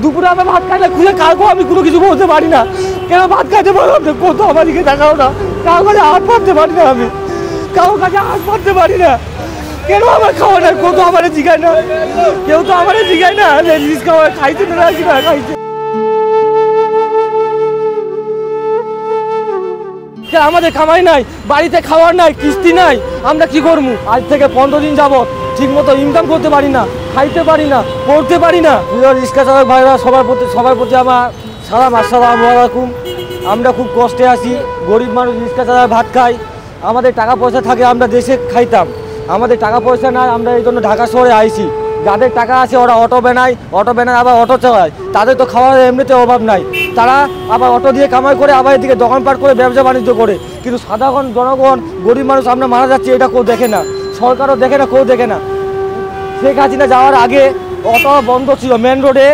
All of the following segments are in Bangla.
দুপুরে আমরা ভাত খাই না, খুঁজে কাউকে আমি কোনো কিছু বলতে পারি না। কেন ভাত খাইতে পারলাম না? কত আমার দিকে দেখাও না, কারোর কাছে হাত পাততে পারি না, আমি কারোর কাছে হাত পাততে পারি না। কেন আমার খাওয়া না? কত আমার জিগায় না, কেউ তো আমার জিগায় না যে জিনিস খাওয়া খাইতে না কি না খাইতে। আমাদের কামাই নাই, বাড়িতে খাওয়ার নাই, কিস্তি নাই, আমরা কি করবো? আজ থেকে 15 দিন যাবত ঠিক মতো ইনকাম করতে পারি না, খাইতে পারি না, পড়তে পারি না। রিক্সা চালক ভাইরা সবার প্রতি আমার সালাম, আসসালামু আলাইকুম। আমরা খুব কষ্টে আছি, গরিব মানুষ, রিক্সা চালক ভাত খাই। আমাদের টাকা পয়সা থাকে আমরা দেশে খাইতাম, আমাদের টাকা পয়সা নাই, আমরা এই জন্য ঢাকা শহরে আইছি। যাদের টাকা আছে ওরা অটো বানায় আবার অটো চালায়, তাদের তো খাওয়ার এমনিতে অভাব নাই। তারা আবার অটো দিয়ে কামাই করে, আবার এদিকে দোকানপাট করে ব্যবসা বাণিজ্য করে। কিন্তু সাধারণ জনগণ, গরিব মানুষ আমরা মারা যাচ্ছি, এটা কেউ দেখে না, সরকারও দেখে না, কেউ দেখে না। শেখ হাসিনা যাওয়ার আগে অটো বন্ধ ছিল, মেন রোডে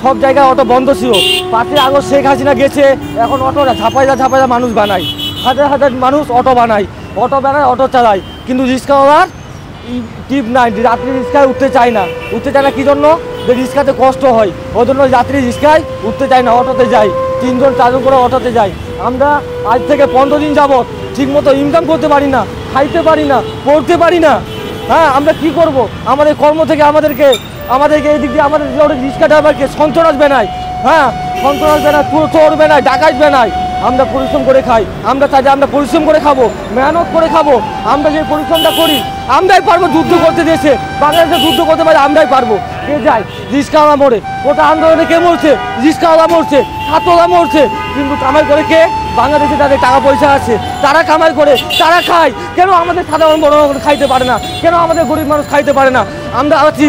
সব জায়গায় অটো বন্ধ ছিল। 5ই আগস্ট শেখ হাসিনা গেছে, এখন অটোরা ঝাপাইয়া মানুষ বানায়, হাজার মানুষ অটো বানায়, অটো চালায়। কিন্তু রিক্সাওয়ালার টিপ নাই, রাত্রি রিক্সায় উঠতে চায় না কি জন্য? যে রিক্সাতে কষ্ট হয়, ওই জন্য রাত্রি রিক্সায় উঠতে চায় না, অটোতে যায়, 3জন 4জন করে অটোতে যায়। আমরা আজ থেকে 15 দিন যাবত ঠিক মতো ইনকাম করতে পারি না, খাইতে পারি না, পড়তে পারি না। হ্যাঁ, আমরা কি করব? আমাদের কর্ম থেকে আমাদেরকে এই দিক দিয়ে আমাদের রিক্সা ড্রাইভারকে সন্ত্রাস বানায়, হ্যাঁ সন্ত্রাস বানায়, চোর বানায়, ডাকাত বানায়। আমরা পরিশ্রম করে খাই, আমরা চাই যে আমরা পরিশ্রম করে খাবো, মেহনত করে খাবো। আমরা যে পরিশ্রমটা করি আমরাই পারবো যুদ্ধ করতে, দেশে বাংলাদেশে যুদ্ধ করতে পারি আমরাই পারবো। কে যায়? রিক্সাওয়ালা মরে, ওটা আন্দোলনে কে মরছে? রিক্সাওয়ালা মরছে, ছাত্ররা মরছে। কিন্তু কামাই করে কে? বাংলাদেশে যাদের টাকা পয়সা আছে তারা কামাই করে, তারা খায়। কেন আমাদের সাধারণ বড় খাইতে পারে না? কেন আমাদের গরিব মানুষ খাইতে পারে না? আমরা আছি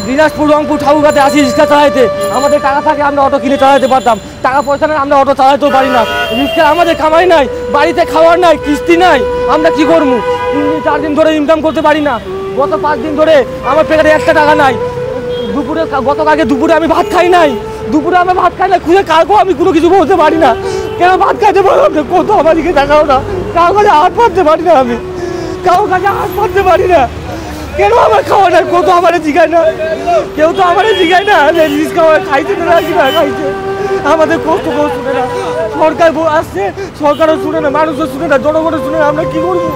দিনাজপুর, রংপুর, ঠাকুরগাঁতে আসি রিক্সা চালাইতে। আমাদের টাকা থাকে আমরা অটো কিনে চালাতে পারতাম, টাকা পয়সা নেই, আমরা অটো চালাতেও পারি না। রিক্সা আমাদের কামাই নাই, বাড়িতে খাওয়ার নাই, কিস্তি নাই, আমরা কি করবো? 3 দিন 4 দিন ধরে ইনকাম করতে পারি না। গত 5 দিন ধরে আমার পেটে একটা টাকা নাই। গতকালকে দুপুরে আমি ভাত খাই নাই, খুঁজে কাউকেও আমি কোনো কিছু বলতে পারি না। কেন ভাত খাইতে পারলাম না? কত আমার দিকে দেখাও না, কারোর কাছে হাত পাততে পারি না, আমি কারোর কাছে হাত পাততে পারি না। কেন আমার খাওয়া নাই? কত আমার জিগায় না, কেউ তো আমার জিগায় না যে রিক্সা খাইতে না কি না খাইছে। আমাদের কষ্ট শুনে না, সরকার আসছে, সরকারও শুনে না, মানুষও শুনে না, জনগণও শুনে না। আমরা কি করবো?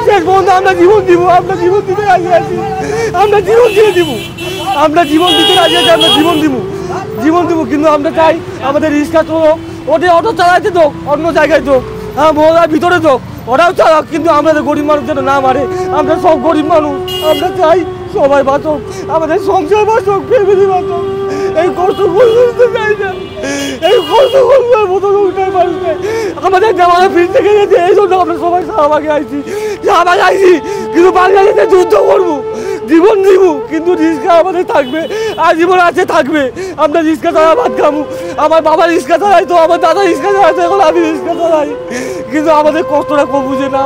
শেষ পর্যন্ত আমরা জীবন দিব, আমরা জীবন দিতে রাজি আছি, আমরা জীবন দিয়ে দিব, আমরা জীবন দিতে রাজি আছি, আমরা জীবন দিব। কিন্তু আমরা চাই আমাদের রিক্সা চলো, ওদের অটো চালাইতে দোক, অন্য জায়গায় দোক, হ্যাঁ মহলার ভিতরে দোক, ওরাও চালাক, কিন্তু আমাদের গরিব মানুষ যেন না মারে। আমরা সব গরিব মানুষ, আমরা চাই সবাই বাঁচক, আমাদের সংসার বাঁচক, ফ্যামিলি বাঁচক। এই কষ্ট করতে চাই না, এই কষ্ট করবার মতো লোকটাই মানুষ নেই। আমাদের জামানা ফিরতে গেছে, এই জন্য আমরা সবাই শাহবাগে আইছি, কিন্তু বাংলাদেশে যুদ্ধ করবো, জীবন দিব, কিন্তু রিক্সা আমাদের থাকবে, আর জীবন আছে থাকবে। আমরা রিক্সা চালা ভাত খাবো, আমার বাবা রিক্সা চালাইতো, আমার দাদা রিক্সা চালাইতো, এখন আমি রিক্সা চালাই। কিন্তু আমাদের কষ্টটা কেউ বুঝে না,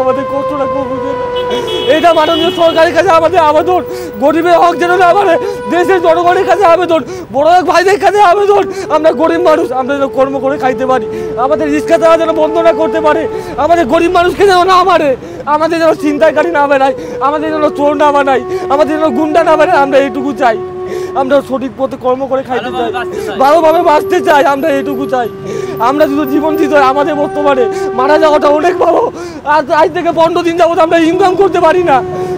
এটা মাননীয় সরকারের কাছে আমাদের আবেদন, গরিবের হক যেন না মানে, দেশের জনগণের কাছে আবেদন, বড় ভাইদের কাছে আবেদন। আমরা গরিব মানুষ, আমরা যেন কর্ম করে খাইতে পারি, আমাদের রিক্সা চালা যেন বন্ধ না করতে পারে, আমাদের গরিব মানুষকে যেন না মারে, আমাদের যেন ছিনতাইকারী না বানায়, আমাদের যেন চোর না বানায়, আমাদের যেন গুন্ডা না বানায়। আমরা এইটুকু চাই, আমরা সঠিক পথে কর্ম করে খাইতে চাই, ভালোভাবে বাঁচতে চাই, আমরা এইটুকু চাই। আমরা যদি জীবন দিতে হয়, আমাদের বর্তমানে মারা যাওয়াটা অনেক ভালো। আজ থেকে 15 দিন যাবত আমরা ইনকাম করতে পারি না,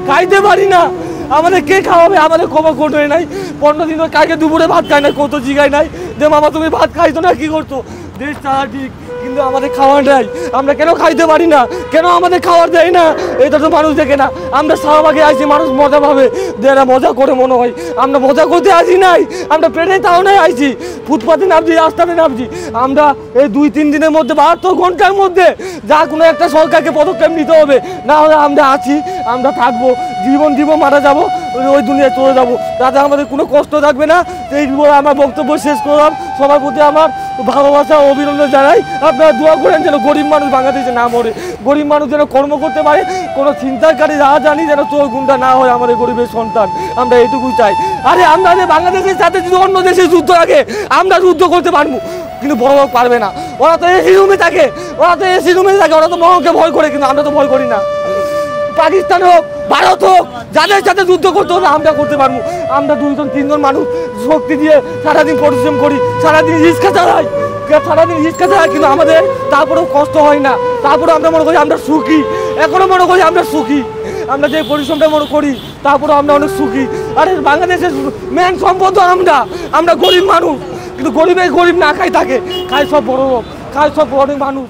খাইতে পারি না। আমাদের কে খাওয়াবে? আমাদের খবর কোর্ট হয়ে নাই। 15 দিন ধরে কালকে দুপুরে ভাত খাই না, কত জিগায় নাই যে মামা তুমি ভাত খাইতো না, কি করতো? দেশ চালা ঠিক, কিন্তু আমাদের খাওয়ার নাই। আমরা কেন খাইতে পারি না? কেন আমাদের খাওয়ার দেয় না? এটা তো মানুষ দেখে না। আমরা শাহবাগে আইছি, মানুষ মজা পাবে, এরা মজা করে মনে হয়। আমরা মজা করতে আসি নাই, আমরা পেটে তাও নাই আইছি, ফুটপাতে নামছি, রাস্তাতে নামছি। আমরা এই 2-3 দিনের মধ্যে, 72 ঘন্টার মধ্যে যা কোনো একটা সরকারকে পদক্ষেপ নিতে হবে, না হলে আমরা আছি, আমরা থাকবো, জীবন দিব, মারা যাবো, ওই দুনিয়ায় চলে যাবো, তাতে আমাদের কোনো কষ্ট থাকবে না। এই বলে আমার বক্তব্য শেষ করলাম। সবার প্রতি আমার ভালোবাসা ও অভিনন্দন জানাই। আপনারা দোয়া করেন যেন গরিব মানুষ বাংলাদেশে না মরে, গরিব মানুষ যেন কর্ম করতে পারে, কোনো চিন্তাকারী রাজধানী যেন চোর গুন্ডা না হয় আমাদের গরিবের সন্তান। আমরা এইটুকু চাই। আরে আমরা যে বাংলাদেশের সাথে যদি অন্য দেশে যুদ্ধ লাগে আমরা যুদ্ধ করতে পারবো, কিন্তু বড় লোক পারবে না। ওরা তো এসি রুমে থাকে, ওরা তো মহকে ভয় করে, কিন্তু আমরা তো ভয় করি না। পাকিস্তান হোক, ভারত হোক, যাদের সাথে যুদ্ধ করতে হবে আমরা করতে পারবো। আমরা 2-3 জন মানুষ শক্তি দিয়ে সারাদিন পরিশ্রম করি, সারাদিন রিক্সা চালাই, কিন্তু আমাদের তারপরেও কষ্ট হয় না, তারপরে আমরা মনে করি আমরা সুখী, এখনো মনে করি আমরা সুখী। আমরা যে পরিশ্রমটা মনে করি তারপরে আমরা অনেক সুখী। আরে বাংলাদেশের মেন সম্পদ আমরা গরিব মানুষ, কিন্তু গরিব না খাই থাকে, খায় সব বড় লোক, খায় সব অনেক মানুষ।